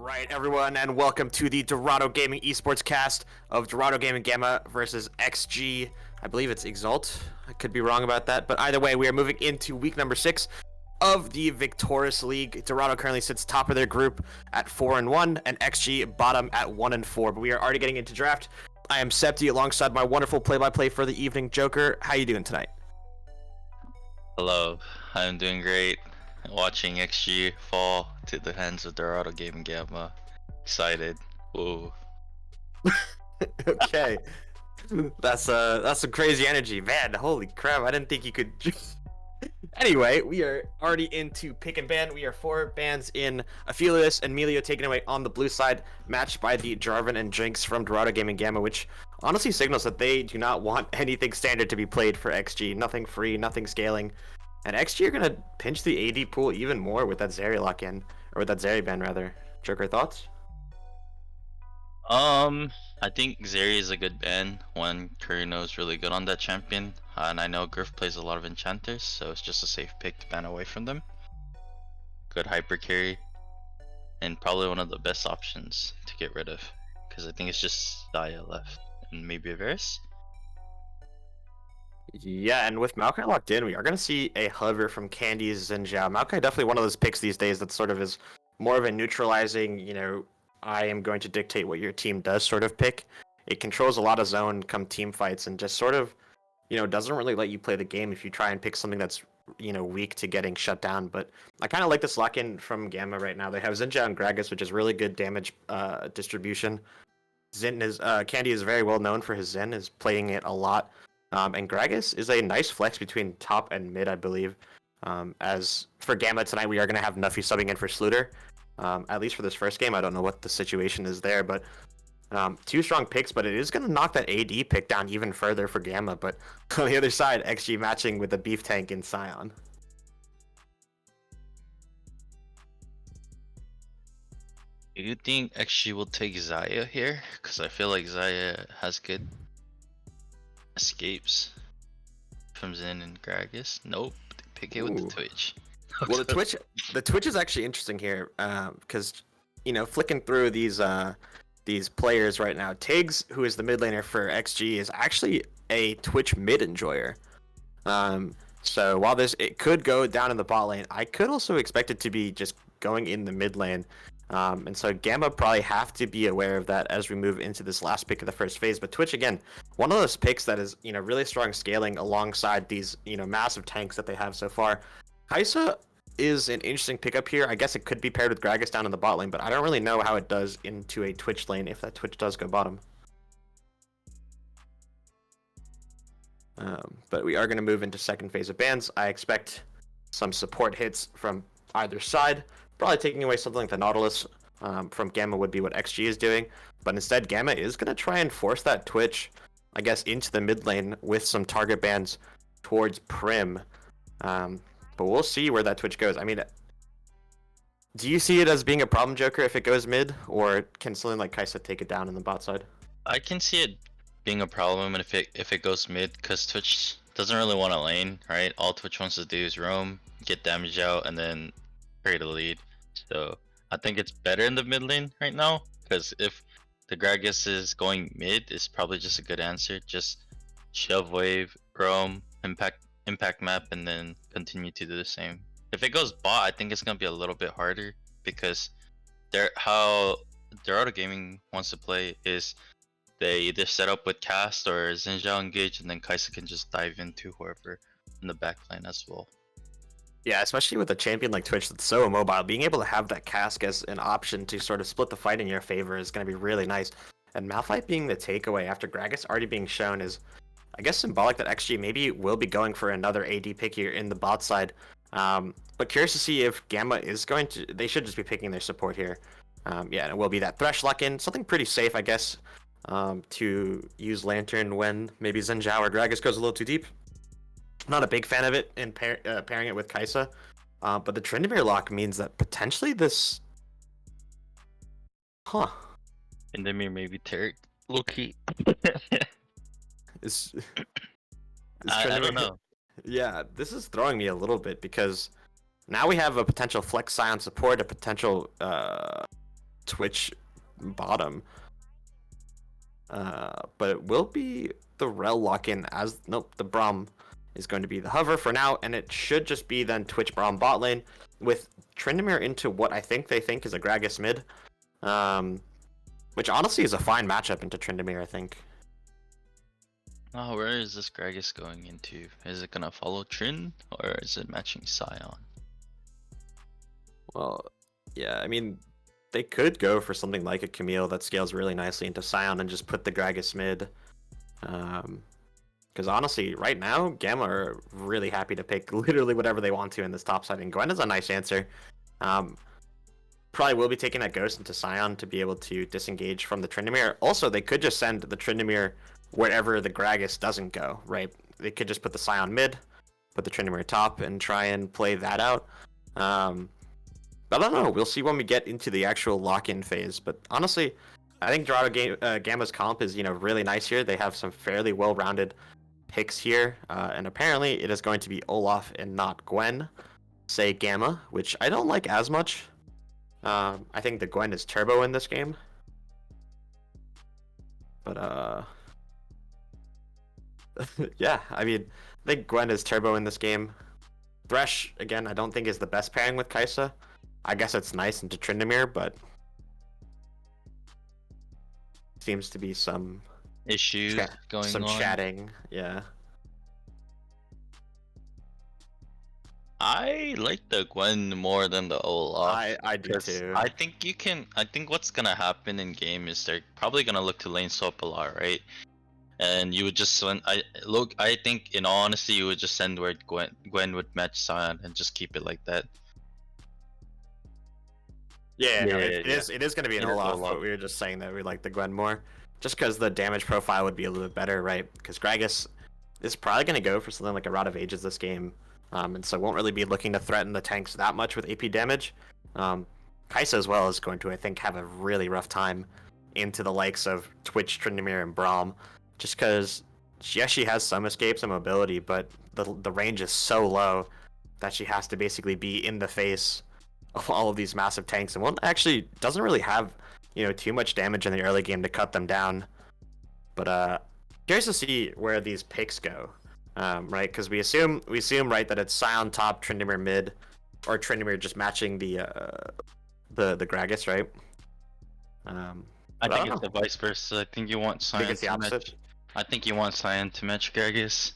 Right, everyone, and welcome to the Dorado Gaming Esports cast of Dorado Gaming Gamma versus XG. I believe it's Exalt. I could be wrong about that, but either way, we are moving into week number 6 of the Victorious League. Dorado currently sits top of their group at 4-1, and XG bottom at 1-4. But we are already getting into draft. I am Septi alongside my wonderful play-by-play for the evening, Joker. How you doing tonight? Hello, I'm doing great. Watching XG fall to the hands of Dorado Gaming Gamma. Excited. Whoa. Okay. That's some crazy energy, man. Holy crap! I didn't think you could. Anyway, we are already into pick and ban. We are 4 bans in. Aphelios and Melio taken away on the blue side, matched by the Jarvan and Jinx from Dorado Gaming Gamma, which honestly signals that they do not want anything standard to be played for XG. Nothing free, nothing scaling. And XG are gonna pinch the AD pool even more with that Zeri lock in, or with that Zeri ban rather. Joker, thoughts? I think Zeri is a good ban when Kurino is really good on that champion. And I know Griff plays a lot of enchanters, so it's just a safe pick to ban away from them. Good hyper carry. And probably one of the best options to get rid of. Because I think it's just Xayah left. And maybe a VRS. Yeah, and with Maokai locked in, we are going to see a hover from Candy's Zinjao. Maokai definitely one of those picks these days that sort of is more of a neutralizing, I am going to dictate what your team does sort of pick. It controls a lot of zone come team fights and just sort of, doesn't really let you play the game if you try and pick something that's, weak to getting shut down. But I kind of like this lock-in from Gamma right now. They have Zinjao and Gragas, which is really good damage distribution. Candy is very well known for his Zen, is playing it a lot. And Gragas is a nice flex between top and mid, I believe. As for Gamma tonight, we are going to have Nuffy subbing in for Sluter. At least for this first game, I don't know what the situation is there, but 2 strong picks, but it is going to knock that AD pick down even further for Gamma. But on the other side, XG matching with the Beef Tank in Scion. Do you think XG will take Xayah here? Because I feel like Xayah has good escapes from Zen and Gragas. Nope, they pick it with the Twitch. Well, the Twitch is actually interesting here, because flicking through these players right now, Tiggs, who is the mid laner for XG, is actually a Twitch mid enjoyer. So while it could go down in the bot lane, I could also expect it to be just going in the mid lane. And so Gamma probably have to be aware of that as we move into this last pick of the first phase. But Twitch, again, one of those picks that is, really strong scaling alongside these, massive tanks that they have so far. Kai'Sa is an interesting pickup here. I guess it could be paired with Gragas down in the bot lane, but I don't really know how it does into a Twitch lane if that Twitch does go bottom. But we are going to move into second phase of bans. I expect some support hits from either side. Probably taking away something like the Nautilus from Gamma would be what XG is doing. But instead, Gamma is going to try and force that Twitch, I guess, into the mid lane with some target bans towards Prim. But we'll see where that Twitch goes. I mean, do you see it as being a problem, Joker, if it goes mid? Or can something like Kai'Sa take it down in the bot side? I can see it being a problem if it goes mid, because Twitch doesn't really want to lane, right? All Twitch wants to do is roam, get damage out, and then create a lead. So I think it's better in the mid lane right now, because if the Gragas is going mid, it's probably just a good answer. Just shove wave, roam, impact map, and then continue to do the same. If it goes bot, I think it's gonna be a little bit harder, because how Dorado Gaming wants to play is they either set up with cast or Zinjao engage, and then Kai'Sa can just dive into whoever in the backline as well. Yeah, especially with a champion like Twitch that's so immobile, being able to have that cask as an option to sort of split the fight in your favor is going to be really nice. And Malphite being the takeaway after Gragas already being shown is, I guess, symbolic that XG maybe will be going for another AD pick here in the bot side. But curious to see if Gamma is going to... They should just be picking their support here. Yeah, and it will be that Thresh lock-in. Something pretty safe, I guess, to use Lantern when maybe Zinjao or Gragas goes a little too deep. Not a big fan of it in pairing it with Kai'Sa. But the Tryndamere lock means that potentially this... Huh. Tryndamere maybe Tarek. Low-key. I don't know. Yeah, this is throwing me a little bit because now we have a potential Flex Scion support, a potential Twitch bottom. But it will be the Rel lock-in as nope, the Braum is going to be the hover for now, and it should just be then Twitch Braum bot lane with Tryndamere into what I think they think is a Gragas mid. Which honestly is a fine matchup into Tryndamere, I think. Oh, where is this Gragas going into? Is it gonna follow Trin or is it matching Scion? Well, yeah, I mean, they could go for something like a Camille that scales really nicely into Scion and just put the Gragas mid. Because honestly, right now, Gamma are really happy to pick literally whatever they want to in this top side, and Gwen is a nice answer. Probably will be taking that Ghost into Scion to be able to disengage from the Tryndamere. Also, they could just send the Tryndamere wherever the Gragas doesn't go, right? They could just put the Scion mid, put the Tryndamere top, and try and play that out. But I don't know. We'll see when we get into the actual lock-in phase. But honestly, I think Dorado Gamma's comp is really nice here. They have some fairly well-rounded picks here, and apparently it is going to be Olaf and not Gwen. Say Gamma, which I don't like as much. I think the Gwen is turbo in this game. But yeah, I mean, I think Gwen is turbo in this game. Thresh, again, I don't think is the best pairing with Kai'Sa. I guess it's nice into Tryndamere, but seems to be some Issues going some on. chatting. Yeah. I like the Gwen more than the Olaf. I do 'Cause too. I think what's gonna happen in game is they're probably gonna look to lane swap a lot, right? And you would just I think in all honesty you would just send where Gwen would match Scion and just keep it like that. Yeah, no, Yeah. it is going to be an It is Olaf, Olaf. but we were just saying that we like the Gwen more, just because the damage profile would be a little bit better, right? Because Gragas is probably going to go for something like a Rod of Ages this game, and so won't really be looking to threaten the tanks that much with AP damage. Kai'Sa as well is going to, I think, have a really rough time into the likes of Twitch, Tryndamere, and Braum, just because she has some escape, some mobility, but the range is so low that she has to basically be in the face of all of these massive tanks, and one actually doesn't really have too much damage in the early game to cut them down. But curious to see where these picks go, right? Because we assume right that it's Scion top, Tryndamere mid, or Tryndamere just matching the Gragas, right? I But I think don't it's know. the vice versa. I think you want I think Scion it's the to match. opposite. I think you want Scion to match Gragas.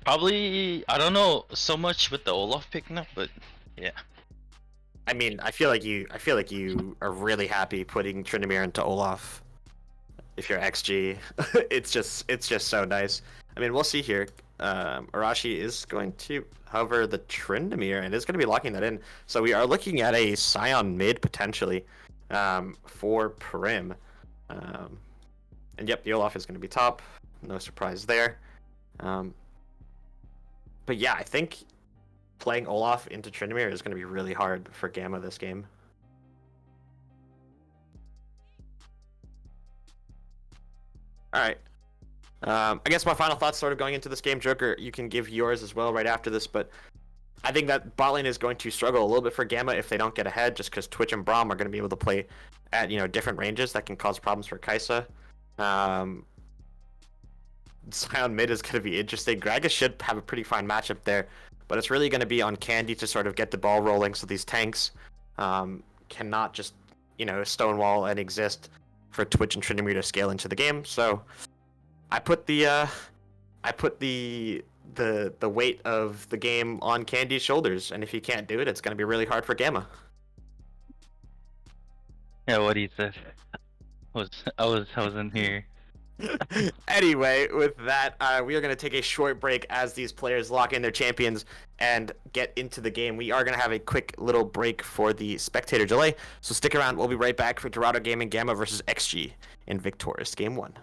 Probably I don't know so much with the Olaf picking up, but yeah. I mean, I feel like you are really happy putting Tryndamere into Olaf. If you're XG, it's just so nice. I mean, we'll see here. Arashi is going to hover the Tryndamere and is going to be locking that in. So we are looking at a Scion mid potentially for Prim. And yep, the Olaf is going to be top. No surprise there. But yeah, I think playing Olaf into Tryndamere is going to be really hard for Gamma this game. All right. I guess my final thoughts sort of going into this game, Joker, you can give yours as well right after this, but I think that bot lane is going to struggle a little bit for Gamma if they don't get ahead, just because Twitch and Braum are going to be able to play at different ranges that can cause problems for Kai'Sa. Scion mid is going to be interesting. Gragas should have a pretty fine matchup there, but it's really going to be on Candy to sort of get the ball rolling so these tanks cannot just stonewall and exist for Twitch and Tryndamere to scale into the game. So I put the weight of the game on Candy's shoulders, and if he can't do it, it's going to be really hard for Gamma. Yeah, what he said. I was in here. Anyway, with that, we are going to take a short break as these players lock in their champions and get into the game. We are going to have a quick little break for the spectator delay, so stick around. We'll be right back for Dorado Gaming Gamma versus XG in Victorious Game 1.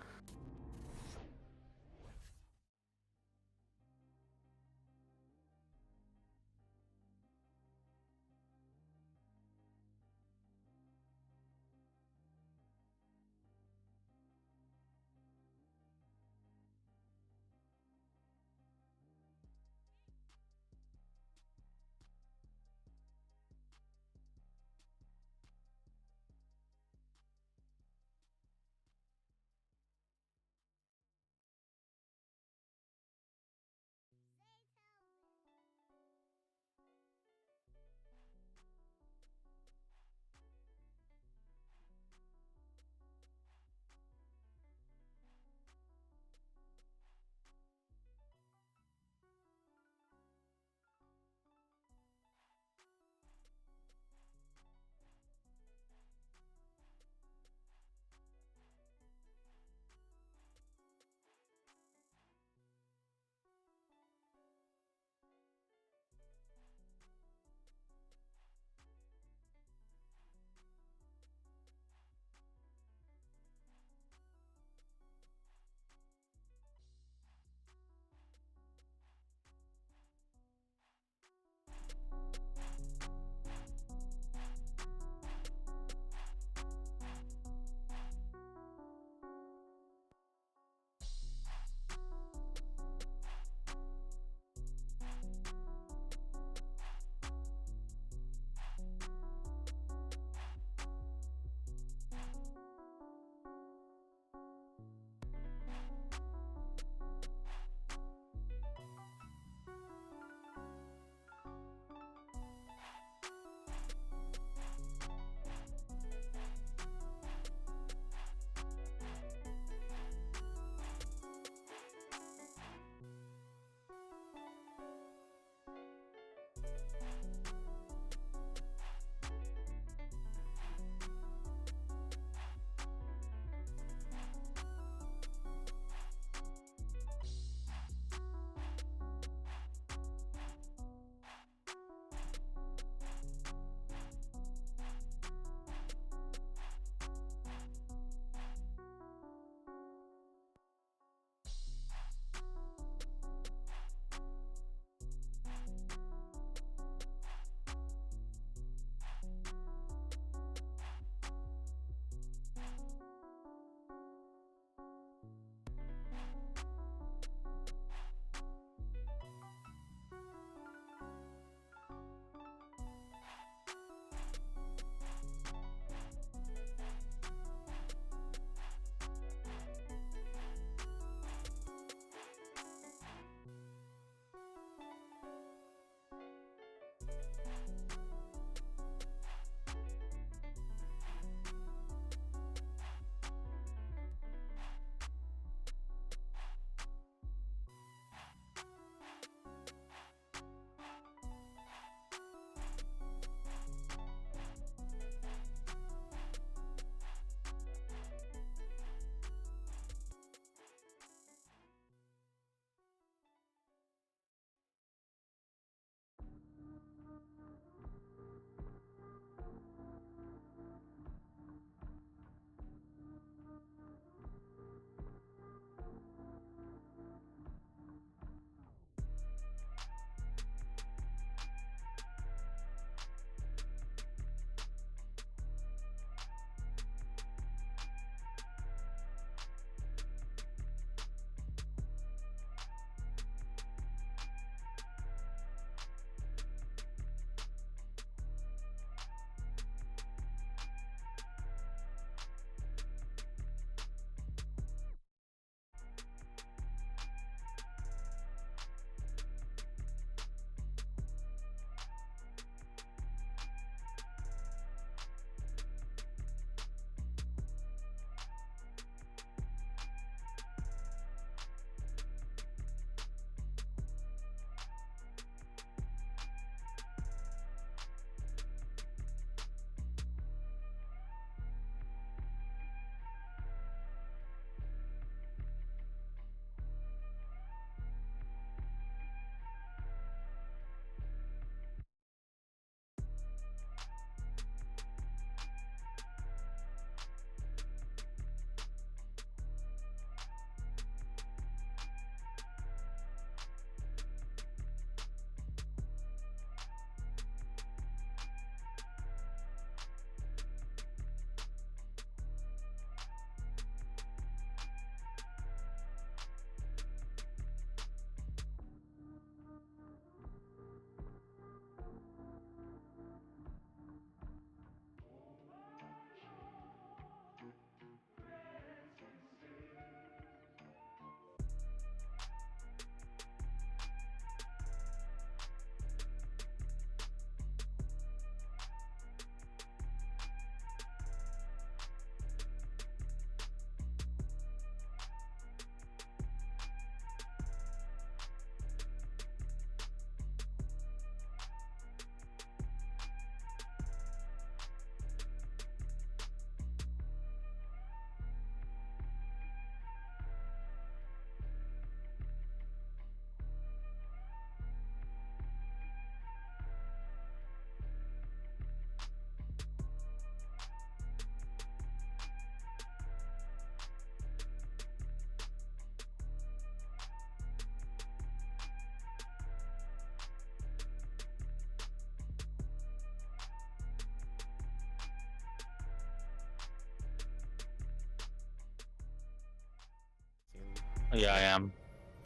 Yeah, I am.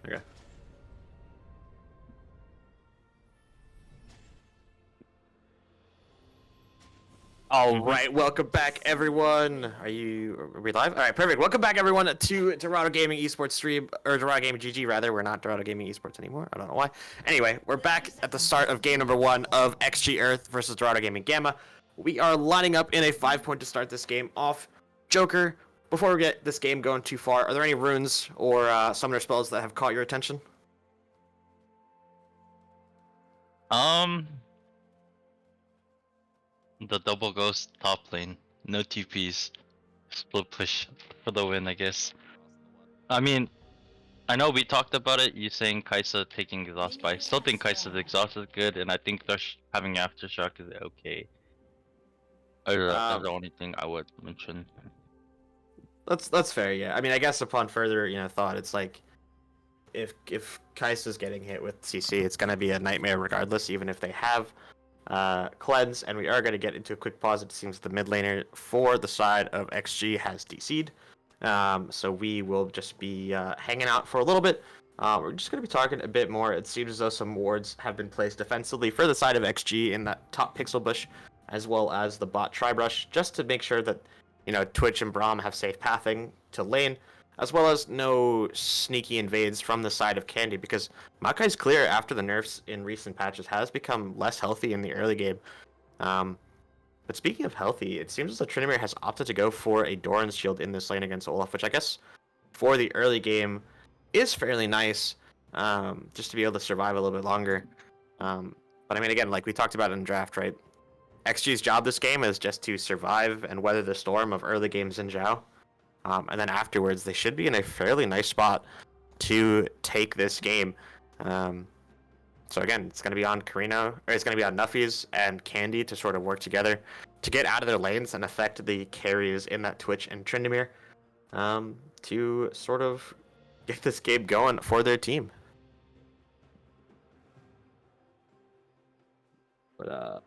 Okay. All right, welcome back, everyone. Are we live? All right, perfect. Welcome back, everyone, to Dorado Gaming Esports stream, or Dorado Gaming GG, rather. We're not Dorado Gaming Esports anymore. I don't know why. Anyway, we're back at the start of game number 1 of XG Earth versus Dorado Gaming Gamma. We are lining up in a 5-point to start this game off. Joker, before we get this game going too far, are there any runes or summoner spells that have caught your attention? The double ghost top lane, no TPs, split push for the win, I guess. I mean, I know we talked about it. You saying Kaisa taking exhaust, but I still think Kaisa's exhaust is good, and I think Thresh having aftershock is okay. That's the only thing I would mention. That's fair, yeah. I mean, I guess upon further, thought, it's like if Kaisa's getting hit with CC, it's gonna be a nightmare regardless, even if they have cleanse. And we are gonna get into a quick pause. It seems the mid laner for the side of XG has DC'd, so we will just be hanging out for a little bit. We're just gonna be talking a bit more. It seems as though some wards have been placed defensively for the side of XG in that top pixel bush, as well as the bot Tribrush, just to make sure that Twitch and Braum have safe pathing to lane, as well as no sneaky invades from the side of Candy, because Maokai's clear after the nerfs in recent patches has become less healthy in the early game. But speaking of healthy, it seems as though Tryndamere has opted to go for a Doran's Shield in this lane against Olaf, which I guess for the early game is fairly nice, just to be able to survive a little bit longer. But I mean, again, like we talked about in draft, right? XG's job this game is just to survive and weather the storm of early games in Zhao. And then afterwards, they should be in a fairly nice spot to take this game. So again, it's going to be on Karino, or it's going to be on Nuffies and Candy to sort of work together to get out of their lanes and affect the carries in that Twitch and Tryndamere, to sort of get this game going for their team. But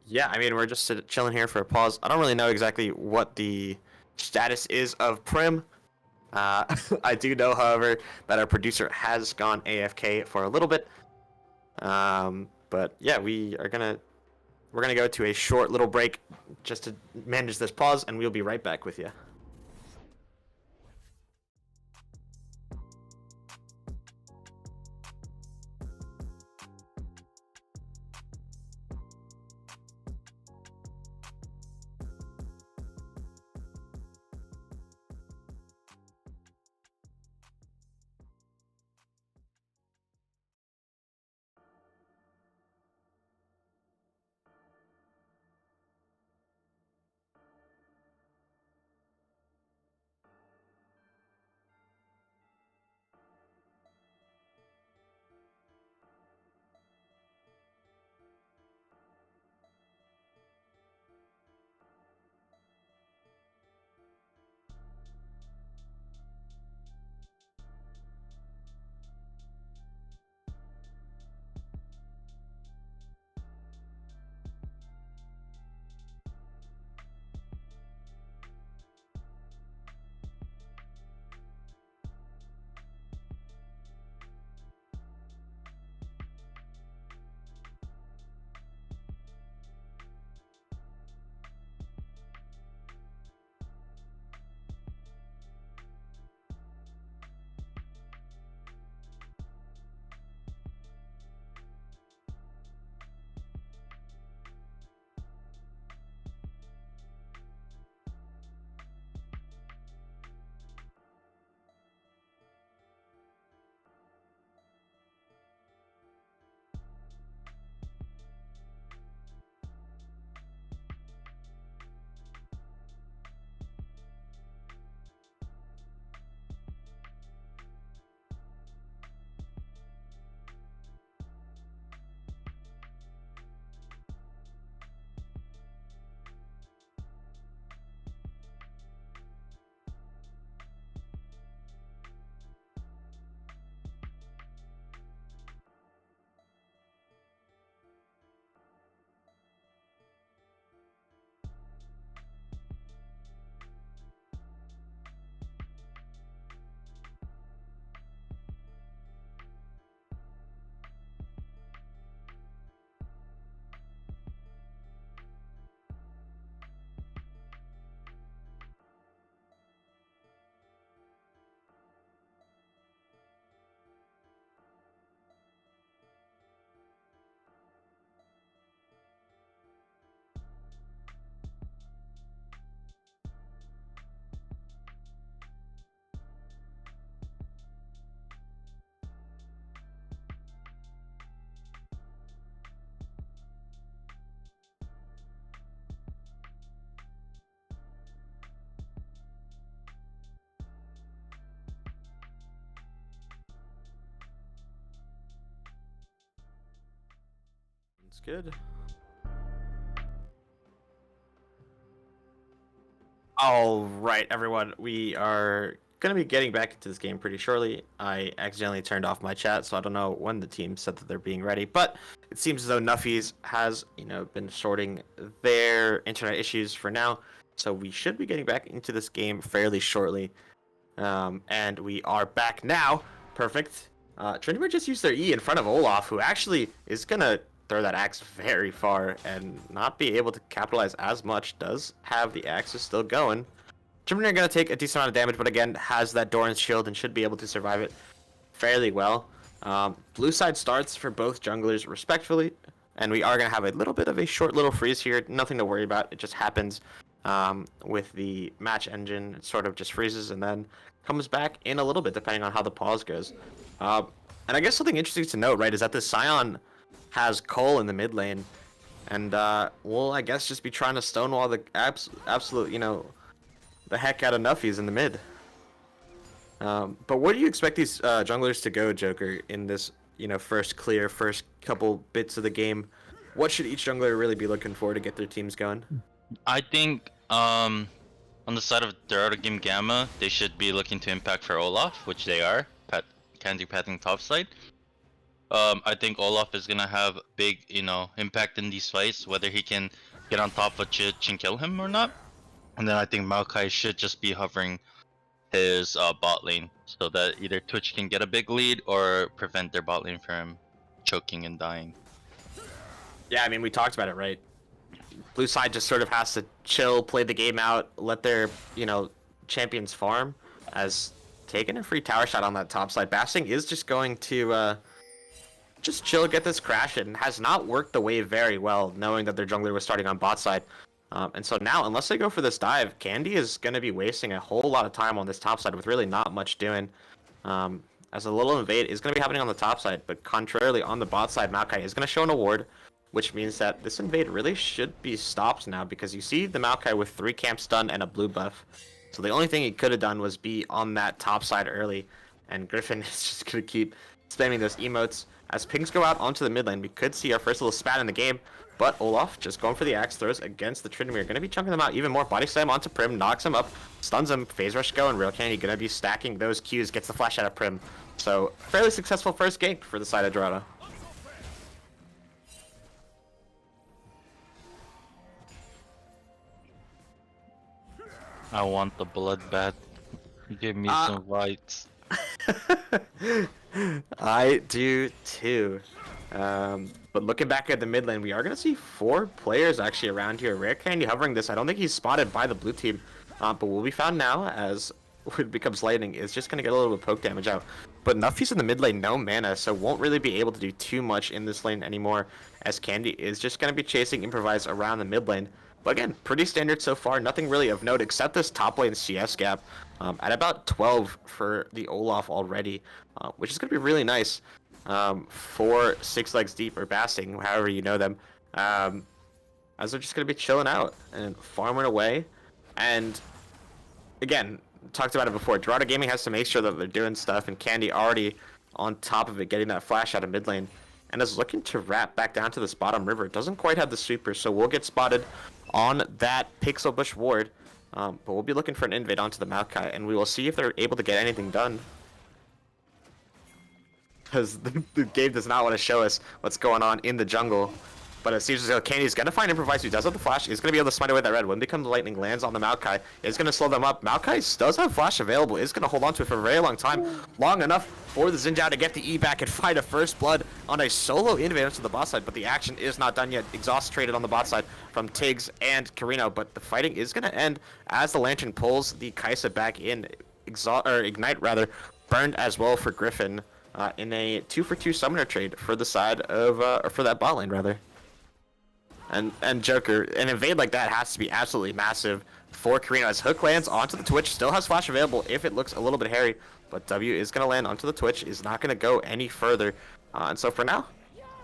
yeah, I mean, we're just chilling here for a pause. I don't really know exactly what the status is of Prim. I do know, however, that our producer has gone AFK for a little bit. But yeah, we're gonna go to a short little break just to manage this pause, and we'll be right back with you. Sounds good. All right, everyone. We are going to be getting back into this game pretty shortly. I accidentally turned off my chat, so I don't know when the team said that they're being ready. But it seems as though Nuffies has, been sorting their internet issues for now. So we should be getting back into this game fairly shortly. And we are back now. Perfect. Trinidad just used their E in front of Olaf, who actually is going to throw that axe very far and not be able to capitalize as much. Does have the axes still going. Trinidad are going to take a decent amount of damage, but again, has that Doran's shield and should be able to survive it fairly well. Blue side starts for both junglers respectfully, and we are going to have a little bit of a short little freeze here. Nothing to worry about. It just happens with the match engine. It sort of just freezes and then comes back in a little bit depending on how the pause goes. And I guess something interesting to note, right, is that the Scion has Cole in the mid lane, and we'll, I guess, just be trying to stonewall the absolute, the heck out of Nuffies in the mid. But where do you expect these junglers to go, Joker, in this, first couple bits of the game? What should each jungler really be looking for to get their teams going? I think on the side of Dorado Game Gamma, they should be looking to impact for Olaf, which they are. Candy patting top side. I think Olaf is gonna have big, impact in these fights, whether he can get on top of Chich and kill him or not. And then I think Maokai should just be hovering his bot lane, so that either Twitch can get a big lead or prevent their bot lane from choking and dying. Yeah, I mean, we talked about it, right? Blue side just sort of has to chill, play the game out, let their, champions farm, as taking a free tower shot on that top side. Basting is just going to just chill, get this crash, and has not worked the wave very well, knowing that their jungler was starting on bot side. And so now, unless they go for this dive, Candy is going to be wasting a whole lot of time on this top side with really not much doing. As a little invade is going to be happening on the top side, but contrarily on the bot side, Maokai is going to show an award, which means that this invade really should be stopped now, because you see the Maokai with 3 camps done and a blue buff. So the only thing he could have done was be on that top side early, and Griffin is just going to keep spamming those emotes. As pings go out onto the mid lane, we could see our first little spat in the game, but Olaf just going for the axe throws against the Tryndamere. Going to be chunking them out even more. Body slam onto Prim, knocks him up, stuns him, phase rush go, and Real Candy going to be stacking those Qs, gets the flash out of Prim. So fairly successful first gank for the side of Dorado. I want the bloodbath. Give me some whites. I do too. But looking back at the mid lane, we are going to see 4 players actually around here. Rare Candy hovering this. I don't think he's spotted by the blue team, but will be found now as it becomes lightning. Is just going to get a little bit of poke damage out. But Nuffies in the mid lane, no mana, so won't really be able to do too much in this lane anymore, as Candy is just going to be chasing Improvise around the mid lane. But again, pretty standard so far. Nothing really of note except this top lane CS gap at about 12 for the Olaf already, which is going to be really nice for 6 legs deep or Basting, however you know them, as they're just going to be chilling out and farming away. And again, talked about it before, Dorado Gaming has to make sure that they're doing stuff, and Candy already on top of it, getting that flash out of mid lane, and is looking to wrap back down to this bottom river. Doesn't quite have the sweeper, so we'll get spotted on that Pixel Bush ward, but we'll be looking for an invade onto the Maokai, and we will see if they're able to get anything done. Because the game does not want to show us what's going on in the jungle. But it seems as though Candy's going to find Improvise, who does have the flash. He's going to be able to smite away that red. When becomes lightning lands on the Maokai, it's going to slow them up. Maokai does have flash available. Is going to hold on to it for a very long time. Long enough for the Xin Zhao to get the E back and find a first blood on a solo invade to the bot side. But the action is not done yet. Exhaust traded on the bot side from Tiggs and Carino. But the fighting is going to end as the Lantern pulls the Kaisa back in. Ignite, rather, burned as well for Griffin in a 2-for-2 summoner trade for the side of, or for that bot lane, rather. And Joker, an invade like that has to be absolutely massive for Carino, as Hook lands onto the Twitch, still has flash available if it looks a little bit hairy, but W is going to land onto the Twitch, is not going to go any further. And so for now,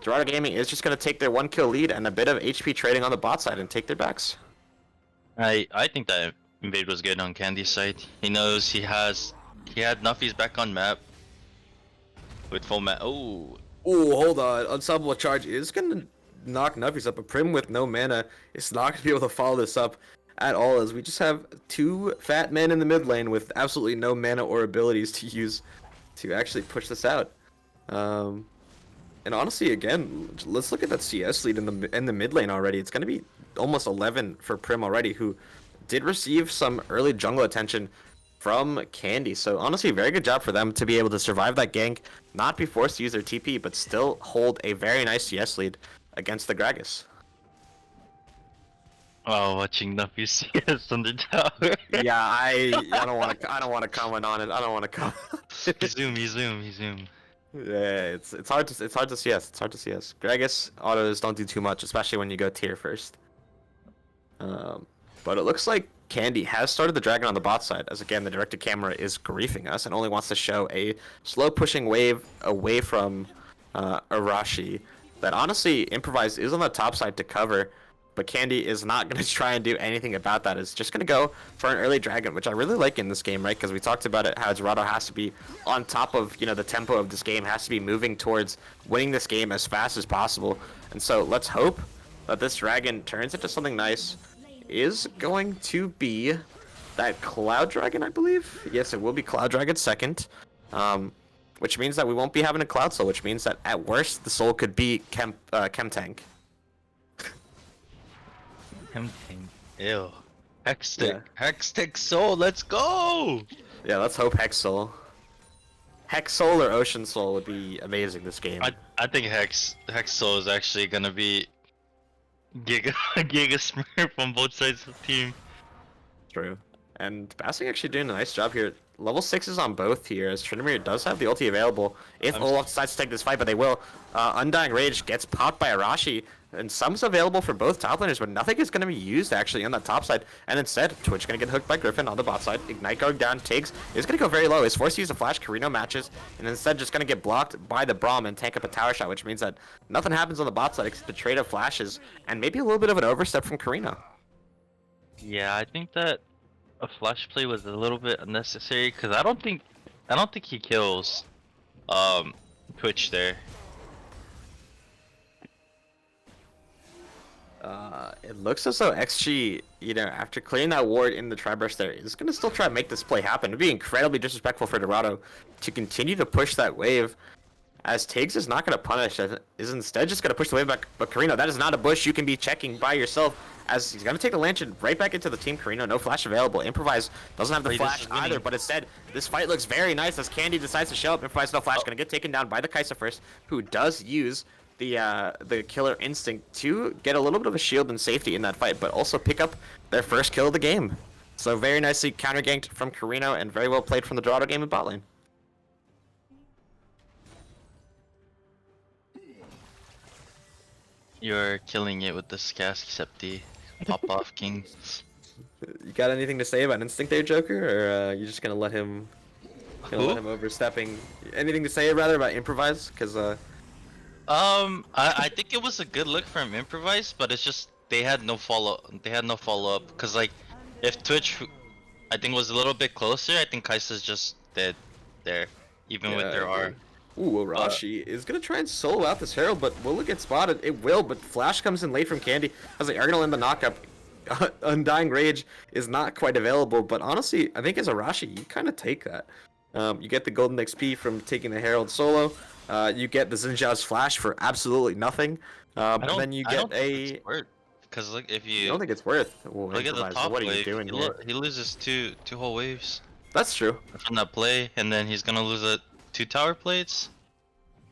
Dorado Gaming is just going to take their 1-kill lead and a bit of HP trading on the bot side and take their backs. I think that invade was good on Candy's side. He knows he had Nuffies back on map with full map. Oh, hold on. Unstoppable Charge is going to knock Nuffies up, but Prim with no mana is not going to be able to follow this up at all, as we just have two fat men in the mid lane with absolutely no mana or abilities to use to actually push this out. And honestly, again, let's look at that CS lead in the mid lane already. It's going to be almost 11 for Prim already, who did receive some early jungle attention from Candy. So honestly, very good job for them to be able to survive that gank, not be forced to use their TP, but still hold a very nice CS lead against the Gragas. Oh, watching Nuffy CS on the tower. Yeah, I don't want to comment on it. I don't want to comment. He zoom. Yeah, it's hard to CS. It's hard to CS. Gragas autos don't do too much, especially when you go tier first. But it looks like Candy has started the dragon on the bot side, as again the directed camera is griefing us and only wants to show a slow pushing wave away from Arashi. That honestly, Improvise is on the top side to cover, but Candy is not going to try and do anything about that. It's just going to go for an early dragon, which I really like in this game, right? Because we talked about it, how Dorado has to be on top of, the tempo of this game, has to be moving towards winning this game as fast as possible. And so let's hope that this dragon turns into something nice. Is going to be that Cloud Dragon, I believe. Yes, it will be Cloud Dragon second. Which means that we won't be having a Cloud Soul, which means that at worst, the soul could be Chem Tank. Ew. Hextech Soul, let's go! Yeah, let's hope Hex Soul. Hex Soul or Ocean Soul would be amazing this game. I think Hex Soul is actually gonna be Giga Smurf on both sides of the team. True. And Bassing actually doing a nice job here. Level 6 is on both here, as Tryndamere does have the ulti available if Olaf decides to take this fight, but they will. Undying Rage gets popped by Arashi, and some's available for both top laners, but nothing is going to be used actually on that top side. And instead, Twitch going to get hooked by Griffin on the bot side. Ignite going down, Tiggs is going to go very low. Is forced to use a flash, Karino matches, and instead just going to get blocked by the Braum and tank up a tower shot, which means that nothing happens on the bot side except the trade of flashes, and maybe a little bit of an overstep from Karino. Yeah, I think that a flash play was a little bit unnecessary, because I don't think he kills Twitch there. It looks as though XG, after clearing that ward in the tri-brush there, is going to still try to make this play happen. It'd be incredibly disrespectful for Dorado to continue to push that wave, as Tiggs is not going to punish, is instead just going to push the wave back. But Karino, that is not a bush you can be checking by yourself, as he's going to take the lantern right back into the team. Karino, no flash available. Improvise doesn't have the flash either, but instead, this fight looks very nice as Candy decides to show up. Improvise, no flash, going to get taken down by the Kai'Sa first, who does use the killer instinct to get a little bit of a shield and safety in that fight, but also pick up their first kill of the game. So very nicely counter ganked from Karino and very well played from the Dorado game in bot lane. You're killing it with the Skask Septi. Pop off, King. You got anything to say about Instinct there, Joker, or you just gonna let him overstepping? Anything to say rather about Improvise? Because I think it was a good look from Improvise, but it's just they had no follow up. Because like, if Twitch, I think, was a little bit closer, I think Kai'Sa's just dead there, even with their R. Ooh, Arashi is gonna try and solo out this Herald, but will it get spotted? It will, but Flash comes in late from Candy. I was like, are gonna land the knockup. Undying Rage is not quite available, but honestly, I think as Arashi, you kind of take that. You get the golden XP from taking the Herald solo. You get the Xinjiao's Flash for absolutely nothing. And then you get a... Because look, if you... I don't think it's worth. Well, look at the top what wave, are you doing here? He loses two whole waves. That's true. From that play, and then he's gonna lose 2 tower plates.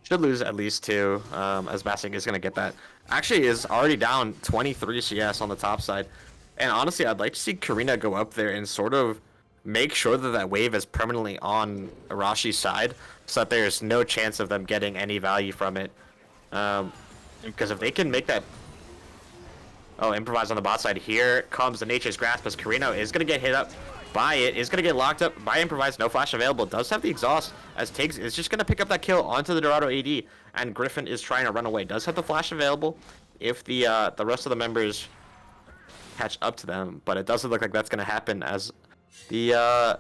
Should lose at least 2, as Bassing is gonna get that. Actually, is already down 23 CS on the top side. And honestly, I'd like to see Karina go up there and sort of make sure that that wave is permanently on Arashi's side, so that there's no chance of them getting any value from it. Because if they can make that... Oh, Improvise on the bot side. Here comes the Nature's Grasp, as Karino is going to get hit up by it, is going to get locked up by Improvise. No flash available. Does have the exhaust, as Tiggs is just going to pick up that kill onto the Dorado AD, and Griffin is trying to run away. Does have the flash available if the rest of the members catch up to them, but it doesn't look like that's going to happen, as the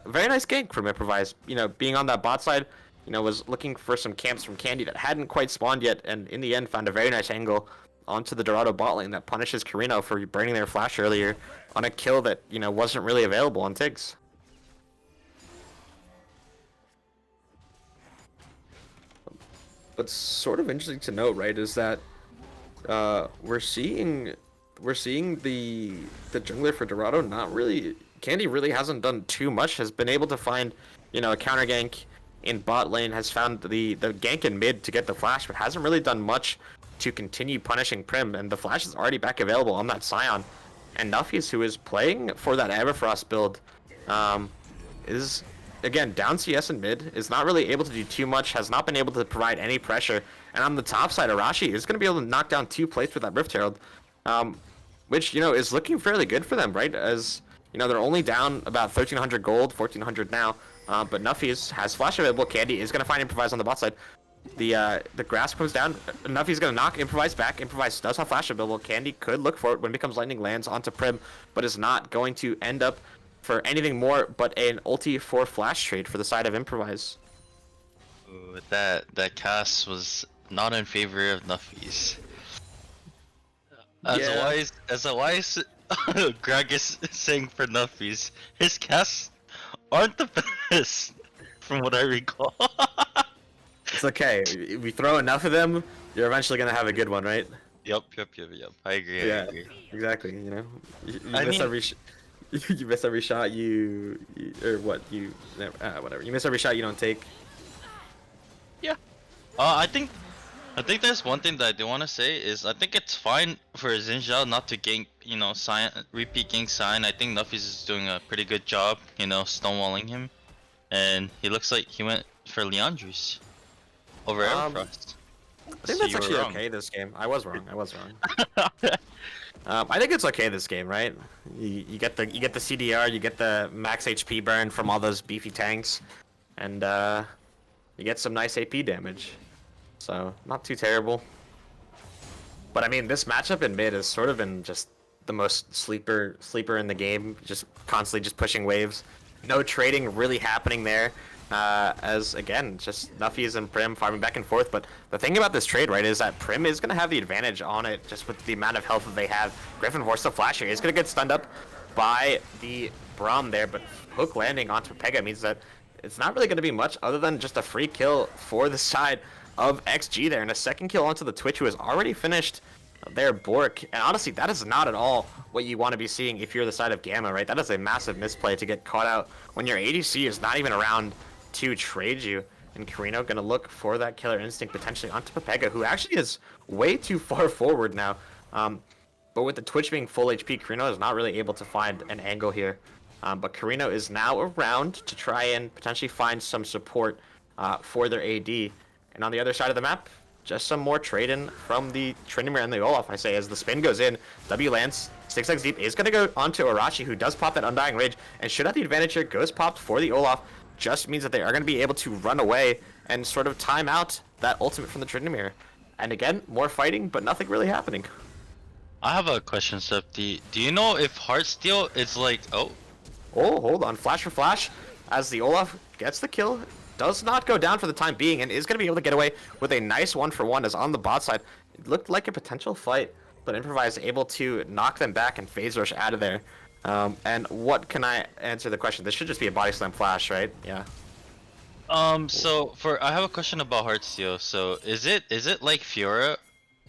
very nice gank from Improvise, being on that bot side, was looking for some camps from Candy that hadn't quite spawned yet, and in the end found a very nice angle onto the Dorado bot lane that punishes Carino for burning their flash earlier on a kill that, you know, wasn't really available on Tiggs. What's sort of interesting to note, right, is that we're seeing the jungler for Dorado not really. Candy really hasn't done too much. Has been able to find, you know, a counter gank in bot lane. Has found the gank in mid to get the flash, but hasn't really done much to continue punishing Prim. And the flash is already back available on that Scion. And Nuffies, who is playing for that Everfrost build, is again down CS in mid. Is not really able to do too much. Has not been able to provide any pressure. And on the top side, Arashi is going to be able to knock down 2 plates with that Rift Herald, which, you know, is looking fairly good for them, right? As, you know, they're only down about 1,300 gold, 1,400 now, but Nuffies has flash available. Candy is going to find Improvise on the bot side. The grasp comes down. Nuffy's going to knock Improvise back. Improvise does have flash available. Candy could look for it when it becomes lightning lands onto Prim, but is not going to end up for anything more but an ulti for flash trade for the side of Improvise. Ooh, that cast was not in favor of Nuffies. As a wise Greg is saying for Nuffies, his casts aren't the best, from what I recall. It's okay. If we throw enough of them, you're eventually gonna have a good one, right? Yep. I agree. Yeah, exactly. You know, you miss every you miss every shot you or what you whatever. You miss every shot you don't take. Yeah. I think there's one thing that I do want to say is I think it's fine for Zinjao not to gank, you know, repeat gank Sign. I think Nuffies is doing a pretty good job, you know, stonewalling him, and he looks like he went for Leandris over Everfrost. I think that's actually okay this game. I was wrong. I think it's okay this game, right? You get the CDR, you get the max HP burn from all those beefy tanks, and you get some nice AP damage. So not too terrible. But I mean, this matchup in mid has sort of been just the most sleeper in the game, just constantly just pushing waves. No trading really happening there. As again, just Nuffies and Prim farming back and forth. But the thing about this trade, right, is that Prim is going to have the advantage on it just with the amount of health that they have. Griffin forced the flash here. He's going to get stunned up by the Braum there, but hook landing onto Pega means that it's not really going to be much other than just a free kill for the side of XG there, and a second kill onto the Twitch, who has already finished their Bork. And honestly, that is not at all what you want to be seeing if you're the side of Gamma, right? That is a massive misplay to get caught out when your ADC is not even around to trade you. And Carino gonna look for that killer instinct potentially onto Pepega, who actually is way too far forward now. But with the Twitch being full HP, Carino is not really able to find an angle here. But Carino is now around to try and potentially find some support for their AD. And on the other side of the map, just some more trade-in from the Tryndamere and the Olaf, I say, as the spin goes in. W lands, 6 legs deep, is going to go onto Arashi, who does pop that Undying Rage, and should have the advantage here. Goes popped for the Olaf, just means that they are going to be able to run away and sort of time out that ultimate from the Tryndamere. And again, more fighting, but nothing really happening. I have a question, Septi. Do you know if Heartsteel is like... Oh, hold on. Flash for flash, as the Olaf gets the kill. Does not go down for the time being, and is going to be able to get away with a nice 1-for-1 as on the bot side. It looked like a potential fight, but Improvise able to knock them back and phase rush out of there. And what can I answer the question? This should just be a body slam flash, right? Yeah. So I have a question about Heartsteel. So is it like Fiora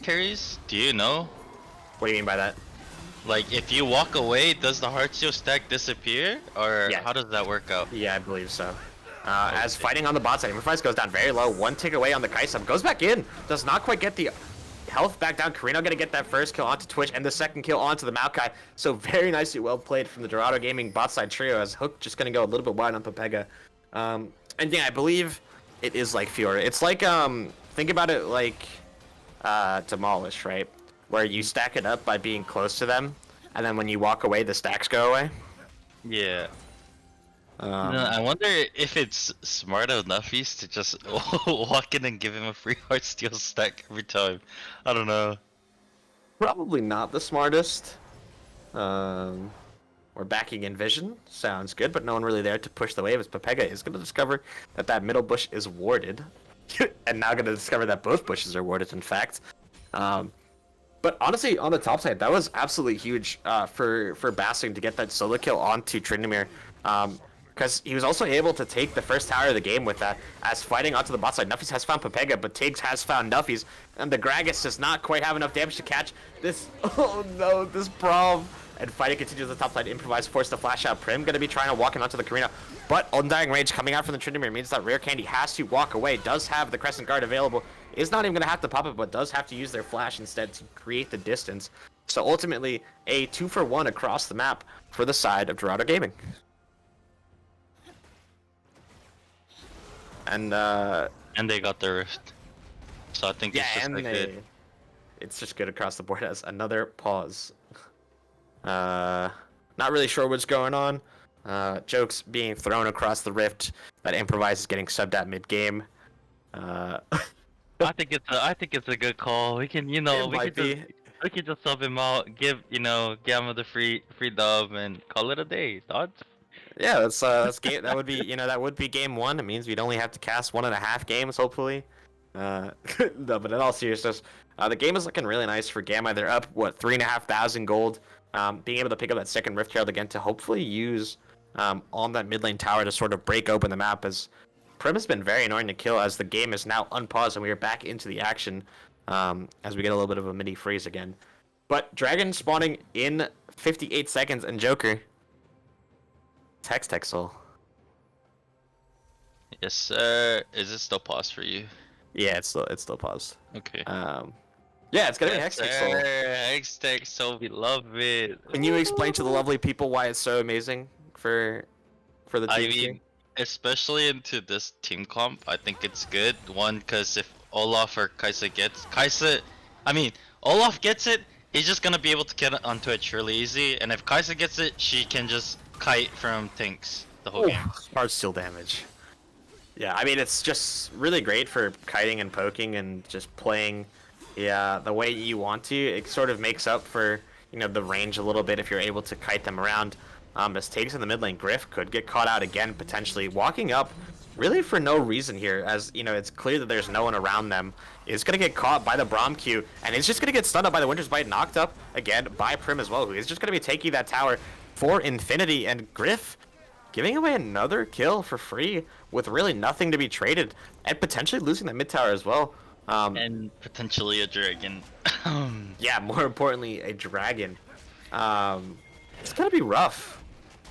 carries? Do you know? What do you mean by that? Like, if you walk away, does the Heartsteel stack disappear, or Yeah. how does that work out? Yeah, I believe so. As fighting on the bot side, Improvise goes down very low. 1 tick away on the Kaisam. Goes back in. Does not quite get the health back down. Carino gonna get that first kill onto Twitch and the second kill onto the Maokai. So very nicely well played from the Dorado Gaming bot side trio, as Hook just gonna go a little bit wide on Pepega. And yeah, I believe it is like Fiora. It's like, think about it like Demolish, right? Where you stack it up by being close to them, and then when you walk away, the stacks go away. Yeah. I wonder if it's smart of Nuffies to just walk in and give him a free Heartsteel stack every time. I don't know. Probably not the smartest. We're backing in vision. Sounds good, but no one really there to push the wave, as Pepega is going to discover that that middle bush is warded. And now going to discover that both bushes are warded, in fact. But But honestly, on the top side, that was absolutely huge for Basing to get that solo kill onto Tryndamere. Because he was also able to take the first tower of the game with that, as fighting onto the bot side. Nuffies has found Pepega, but Tiggs has found Nuffies, and the Gragas does not quite have enough damage to catch this. Oh no, this Braum. And fighting continues on the top side. Improvise, forced to flash out. Prim gonna be trying to walk in onto the Karina, but Undying Rage coming out from the Tryndamere means that Rare Candy has to walk away. Does have the Crescent Guard available. Is not even gonna have to pop it, but does have to use their flash instead to create the distance. So ultimately, a 2-for-1 across the map for the side of Dorado Gaming. And they got the rift. So I think yeah, it's just and good. it's just good across the board as another pause. Not really sure what's going on. Jokes being thrown across the rift. That Improvise is getting subbed at mid game. I think it's a good call. We can we can just sub him out, give him the free dub and call it a day. Thoughts? Yeah, that's game. That would be that would be game one. It means we'd only have to cast 1.5 games hopefully. No, but in all seriousness, the game is looking really nice for Gamma. They're up 3,500 gold. Being able to pick up that second Rift Herald again to hopefully use on that mid lane tower to sort of break open the map, as Prim has been very annoying to kill, as the game is now unpaused and we are back into the action as we get a little bit of a mini freeze again. But Dragon spawning in 58 seconds, and Joker. Texel. Yes, sir. Is it still paused for you? Yeah, it's still paused. Okay. Yeah, it's gonna be Yes, Hextexel. Hextexel, we love it. Can you explain to the lovely people why it's so amazing for the team? I mean, especially into this team comp, I think it's good. One, because if Olaf or Kaisa Olaf gets it, he's just gonna be able to get onto it surely easy. And if Kaisa gets it, she can just kite from tanks the whole game. Hard steal damage. Yeah, I mean, it's just really great for kiting and poking and just playing the way you want to. It sort of makes up for the range a little bit if you're able to kite them around. As Tiggs in the mid lane, Griff could get caught out again, potentially walking up really for no reason here, as it's clear that there's no one around them. Is gonna get caught by the Braum Q, and is just gonna get stunned up by the Winter's Bite, knocked up again by Prim as well, who is just gonna be taking that tower for infinity. And Griff giving away another kill for free with really nothing to be traded, and potentially losing that mid tower as well. And potentially a dragon. Yeah, more importantly, a dragon. It's gonna be rough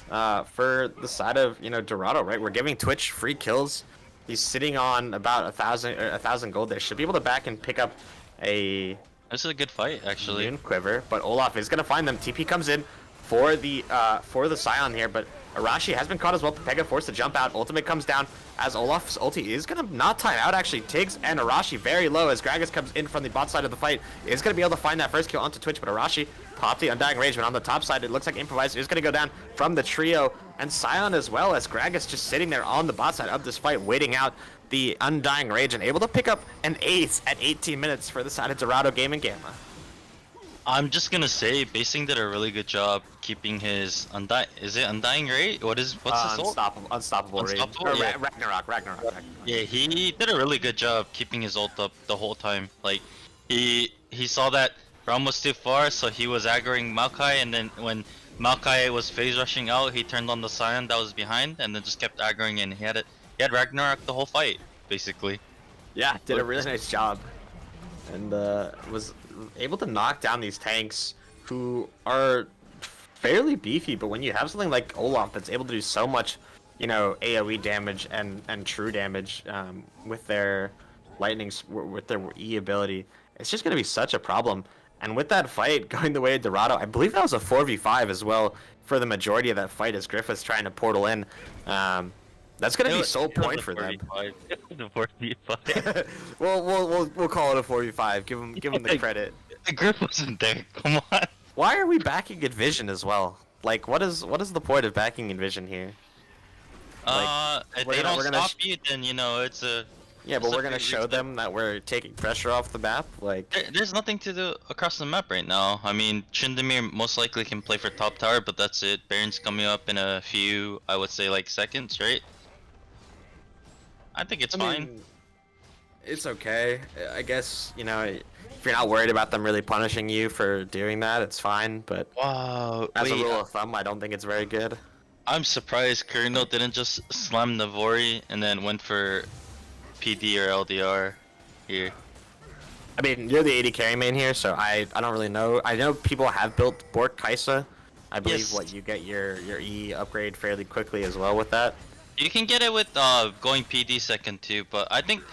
for the side of Dorado, right? We're giving Twitch free kills. He's sitting on about 1,000 gold there. Should be able to back and pick up a. This is a good fight, actually. Moon Quiver, but Olaf is gonna find them. TP comes in for the Scion here, but Arashi has been caught as well. Pepega forced to jump out. Ultimate comes down as Olaf's ulti is gonna not time out actually. Tiggs and Arashi very low as Gragas comes in from the bot side of the fight. Is gonna be able to find that first kill onto Twitch, but Arashi popped the Undying Rage, but on the top side it looks like Improvise is gonna go down from the trio, and Scion as well, as Gragas just sitting there on the bot side of this fight waiting out the Undying Rage and able to pick up an ace at 18 minutes for the side of Dorado Gaming Gamma. I'm just gonna say, Basing did a really good job keeping his Undying Rage? What's his ult? Unstoppable Rage. Yeah. Ragnarok. Yeah, he did a really good job keeping his ult up the whole time. Like, he saw that Braum was too far, so he was aggroing Maokai, and then when Maokai was phase rushing out, he turned on the Scion that was behind, and then just kept aggroing, and he had Ragnarok the whole fight, basically. Yeah, did a really nice job, and was able to knock down these tanks who are fairly beefy. But when you have something like Olaf that's able to do so much, AoE damage and true damage with their with their E ability, it's just gonna be such a problem. And with that fight going the way of Dorado, I believe that was a 4v5 as well for the majority of that fight as Griff was trying to portal in. That's gonna be sole point for them. It was a 4v5. We'll call it a 4v5. Give him the credit. The Griff wasn't there. Come on. Why are we backing Envision as well? Like, what is the point of backing Envision here? If they don't stop you, then it's a. Yeah, but we're gonna show them that we're taking pressure off the map. Like, there's nothing to do across the map right now. I mean, Tryndamere most likely can play for top tower, but that's it. Baron's coming up in a few, I would say, like seconds, right? I think it's fine. It's okay. I guess, you know, if you're not worried about them really punishing you for doing that, it's fine. But Wow, as a wait, rule of thumb, I don't think it's very good. I'm surprised Kurino didn't just slam Navori and then went for PD or LDR here. I mean, you're the AD carry main here, so I don't really know. I know people have built Bork Kaisa. I believe Yes. what you get your E upgrade fairly quickly as well with that. You can get it with going PD second too, but I think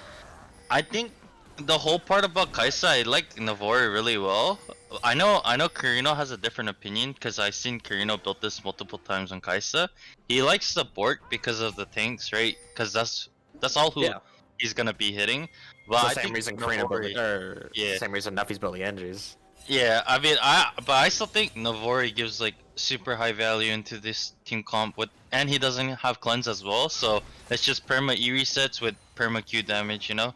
the whole part about Kaisa, I like Navori really well. I know Kirino has a different opinion because I've seen Kirino build this multiple times on Kaisa. He likes the Bork because of the tanks, right? Because that's all who Yeah. he's gonna be hitting. But It's the I same think reason Karina built Navori, or yeah, same reason Nuffy's built the Engines. yeah. I mean, but I still think Navori gives like super high value into this team comp with, and he doesn't have cleanse as well, so it's just perma E resets with perma Q damage, you know.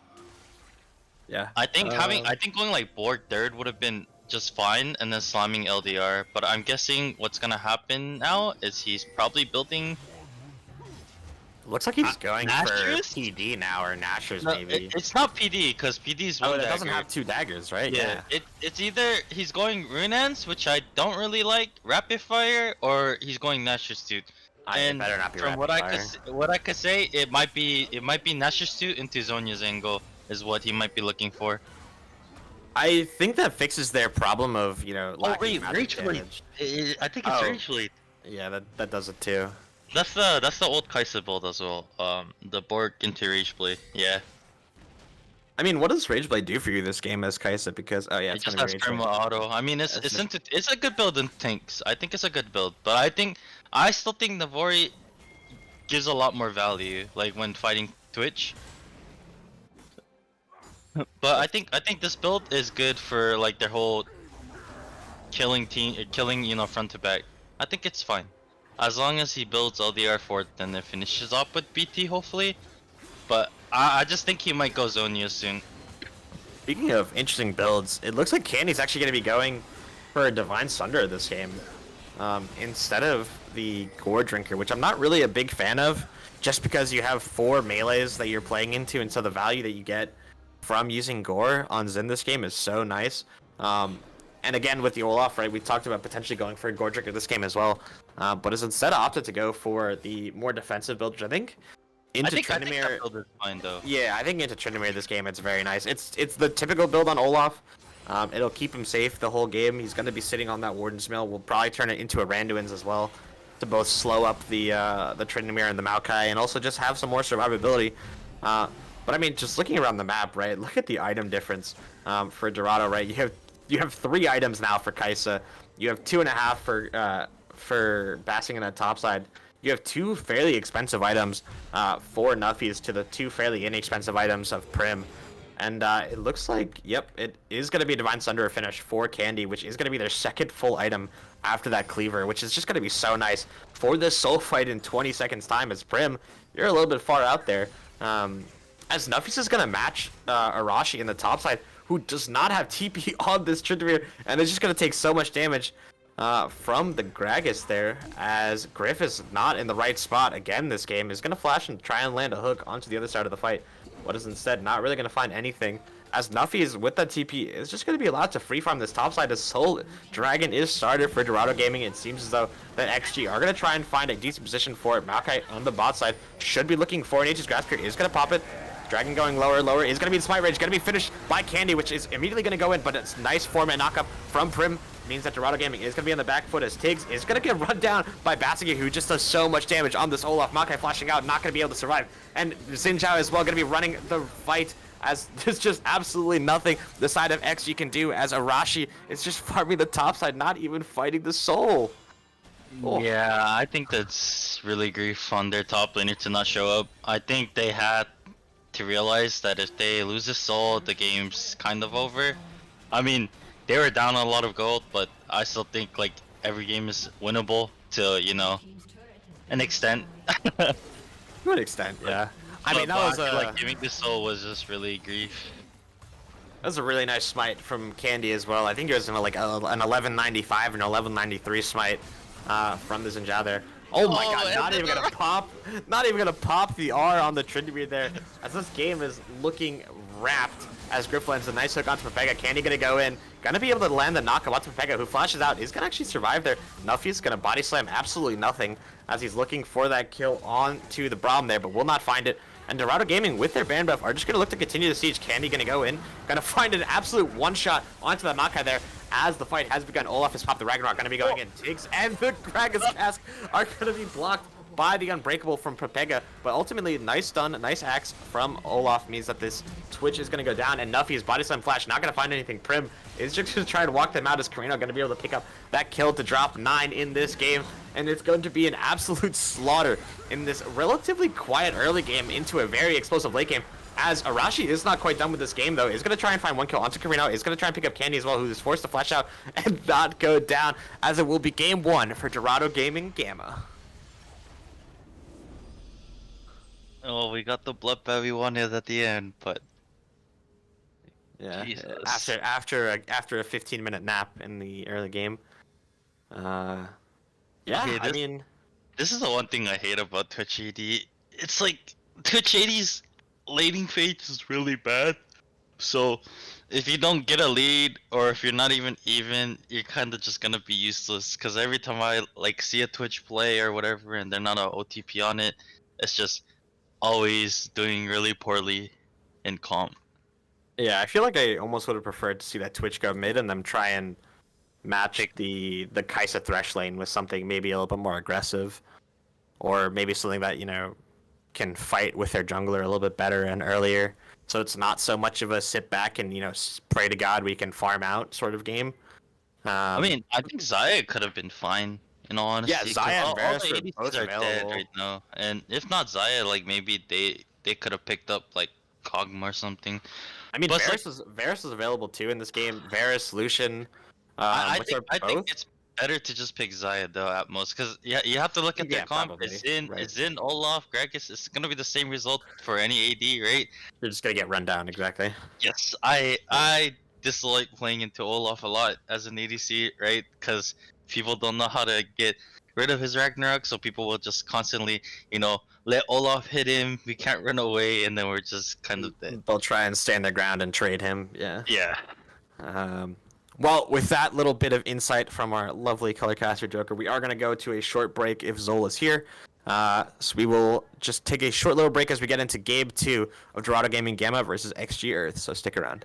Yeah. I think going like Borg third would have been just fine, and then slamming LDR. But I'm guessing what's gonna happen now is he's probably building. Looks like he's going Nashers? for PD now, or Nashers No, maybe. it's not PD because PD's one Oh, it dagger. doesn't have 2 daggers, right? Yeah, it's either he's going Runans, which I don't really like, Rapid Fire, or he's going Nashers dude. It better not be from rapid fire. what I could say, it might be Nashers suit into Zonya's angle is what he might be looking for. I think that fixes their problem of, you know, Oh lacking wait, magic Rage Blade. damage. I think it's Oh. Rage Blade. Yeah, that does it too. That's the old Kaisa build as well. The Borg into Rage Blade. Yeah. I mean, what does Rageblade do for you this game as Kaisa? Because yeah, It it's just gonna has be perma Rageblade. auto. I mean, That's it's a good build in tanks. I think it's a good build, but I still think Navori gives a lot more value, like when fighting Twitch. But I think this build is good for like their whole killing you know front to back. I think it's fine, as long as he builds LDR fourth, then it finishes up with BT hopefully. But I just think he might go Zonia soon. Speaking of interesting builds, it looks like Candy's actually going to be going for a Divine Sunder this game, instead of the Gore Drinker, which I'm not really a big fan of, just because you have 4 melees that you're playing into, and so the value that you get from using Gore on Xin this game is so nice. And again, with the Olaf, right, we talked about potentially going for a Gore Drinker this game as well, but has instead opted to go for the more defensive build, which I think into I think that Tryndamere. build is fine though. Yeah, I think into Tryndamere this game, it's very nice. It's the typical build on Olaf. It'll keep him safe the whole game. He's going to be sitting on that Warden's Mill. We'll probably turn it into a Randuin's as well to both slow up the Tryndamere and the Maokai, and also just have some more survivability. But I mean, just looking around the map, right? Look at the item difference for Dorado, right? You have 3 items now for Kaisa. You have 2.5 for Basing on the top side. You have 2 fairly expensive items for Nuffies to the 2 fairly inexpensive items of Prim. And it looks like, yep, it is going to be a Divine Sunder finish for Candy, which is going to be their second full item after that Cleaver, which is just going to be so nice for this soul fight in 20 seconds time. As Prim, you're a little bit far out there. As Nuffies is going to match Arashi in the top side, who does not have TP on this Tryndamere, and is just going to take so much damage from the Gragas there, as Griff is not in the right spot again this game, is going to flash and try and land a hook onto the other side of the fight, but is instead not really going to find anything, as Nuffy is with that TP is just going to be allowed to free farm this top side. As Soul Dragon is started for Dorado Gaming. It seems as though that XG are going to try and find a decent position for it. Maokai on the bot side should be looking for an Aegis Grasp here, is going to pop it. Dragon going lower, lower, is going to be the Smite Rage, going to be finished by Candy, which is immediately going to go in, but it's nice 4-man knockup from Prim. Means that Dorado Gaming is going to be on the back foot, as Tiggs is going to get run down by Basigi, who just does so much damage on this Olaf. Maokai flashing out, not going to be able to survive. And Xin Zhao as well going to be running the fight, as there's just absolutely nothing the side of XG can do, as Arashi is just farming the top side, not even fighting the soul. Oh. Yeah, I think that's really grief on their top laner to not show up. I think they had to realize that if they lose the soul, the game's kind of over. I mean, they were down a lot of gold, but I still think like every game is winnable to, you know, an extent. To an extent, yeah. I mean, that was like giving the soul was just really grief. That was a really nice smite from Candy as well. I think it was an 1195 and 1193 smite from the Xin Zhao there. Oh my god, not even gonna pop the R on the Tryndamere there, as this game is looking wrapped as Griff lands a nice hook onto Pepega. Candy gonna go in, gonna be able to land the knockup onto Pepega, who flashes out. He's gonna actually survive there. Nuffy's gonna body slam absolutely nothing as he's looking for that kill onto the Braum there, but will not find it. And Dorado Gaming, with their ban buff, are just gonna look to continue the siege. Candy gonna go in, gonna find an absolute one-shot onto that Makai there. As the fight has begun, Olaf has popped the Ragnarok, gonna be going in. Tiggs and the Gragas Cask are gonna be blocked by the Unbreakable from Pepega, but ultimately, nice stun, nice axe from Olaf means that this Twitch is going to go down, and Nuffy's body slam flash not going to find anything. Prim is just going to try and walk them out as Carino going to be able to pick up that kill to drop 9 in this game, and it's going to be an absolute slaughter in this relatively quiet early game into a very explosive late game. As Arashi is not quite done with this game, though, is going to try and find one kill onto Carino, is going to try and pick up Candy as well, who is forced to flash out and not go down, as it will be game 1 for Dorado Gaming Gamma. Oh, we got the bloodbath we wanted at the end, but yeah, Jesus. after a 15-minute nap in the early game. Yeah, Okay, I mean, this is the one thing I hate about Twitch AD. It's like Twitch AD's laning phase is really bad. So if you don't get a lead, or if you're not even, you're kind of just gonna be useless. Because every time I like see a Twitch play or whatever, and they're not a OTP on it, it's just always doing really poorly in comp. yeah, I feel like I almost would have preferred to see that Twitch go mid and them try and match the Kai'Sa Thresh lane with something maybe a little bit more aggressive, or maybe something that, you know, can fight with their jungler a little bit better and earlier. So it's not so much of a sit back and, you know, pray to God we can farm out sort of game. I mean, I think Xayah could have been fine. In all honesty, Yeah, Xayah and all Varus the are ADCs both are dead available. right now, and if not Xayah, like maybe they could have picked up like Kog'Maw or something. I mean, Plus, Varus is available too in this game. Varus, Lucian, I which think are both. it's better to just pick Xayah though at most, because you have to look at their Yeah, comp. probably, right. It's in Olaf, Gragas. It's gonna be the same result for any AD, right? You're just gonna get run down, exactly. Yes, I dislike playing into Olaf a lot as an ADC, right? Because people don't know how to get rid of his Ragnarok, so people will just constantly, you know, let Olaf hit him. We can't run away, and then we're just kind of dead. They'll try and stand their ground and trade him. Yeah. Yeah. Well, with that little bit of insight from our lovely colorcaster Joker, we are going to go to a short break if Zol is here. So we will just take a short little break as we get into Game 2 of Dorado Gaming Gamma versus XG Earth. So stick around.